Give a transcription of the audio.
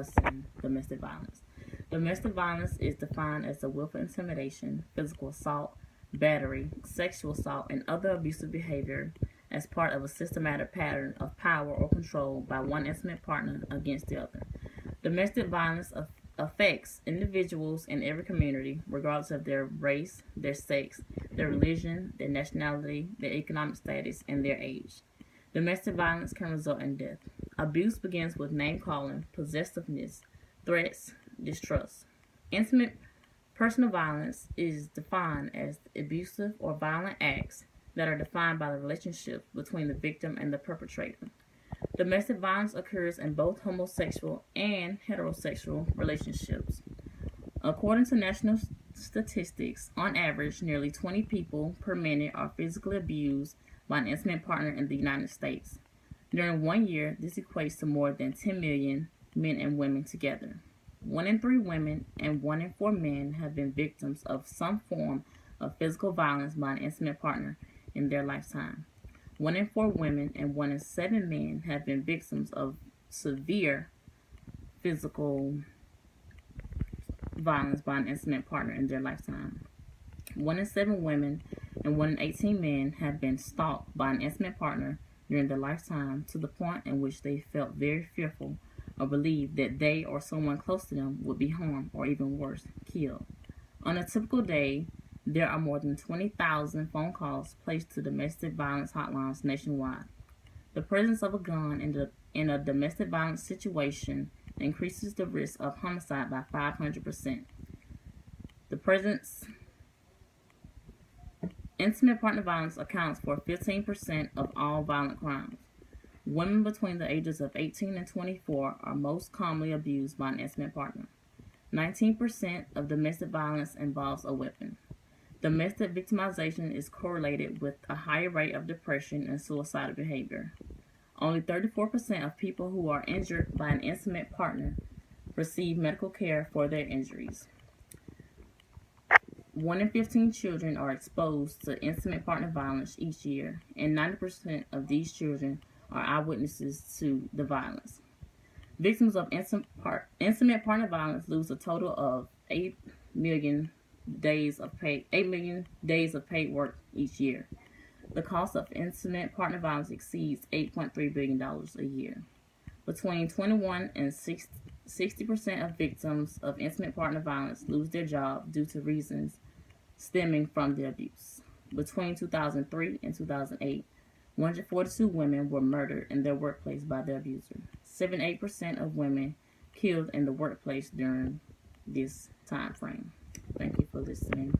discussing domestic violence. Domestic violence is defined as the willful intimidation, physical assault, battery, sexual assault, and other abusive behavior as part of a systematic pattern of power or control by one intimate partner against the other. Domestic violence affects individuals in every community, regardless of their race, their sex, their religion, their nationality, their economic status, and their age. Domestic violence can result in death. Abuse begins with name calling, possessiveness, threats, distrust. Intimate personal violence is defined as abusive or violent acts that are defined by the relationship between the victim and the perpetrator. Domestic violence occurs in both homosexual and heterosexual relationships. According to national statistics, on average, nearly 20 people per minute are physically abused by an intimate partner in the United States. During 1 year, this equates to more than 10 million men and women together. 1 in 3 women and 1 in 4 men have been victims of some form of physical violence by an intimate partner in their lifetime. 1 in 4 women and 1 in 7 men have been victims of severe physical violence by an intimate partner in their lifetime. 1 in 7 women and 1 in 18 men have been stalked by an intimate partner during their lifetime to the point in which they felt very fearful or believed that they or someone close to them would be harmed or even worse, killed. On a typical day, there are more than 20,000 phone calls placed to domestic violence hotlines nationwide. The presence of a gun in a domestic violence situation increases the risk of homicide by 500%. Intimate partner violence accounts for 15% of all violent crimes. Women between the ages of 18 and 24 are most commonly abused by an intimate partner. 19% of domestic violence involves a weapon. Domestic victimization is correlated with a higher rate of depression and suicidal behavior. Only 34% of people who are injured by an intimate partner receive medical care for their injuries. 1 in 15 children are exposed to intimate partner violence each year, and 90% of these children are eyewitnesses to the violence. Victims of intimate partner violence lose a total of 8 million days of paid work each year. The cost of intimate partner violence exceeds $8.3 billion a year. Between 21 and 60% of victims of intimate partner violence lose their job due to reasons stemming from the abuse. Between 2003 and 2008, 142 women were murdered in their workplace by their abuser. 78% of women killed in the workplace during this time frame. Thank you for listening.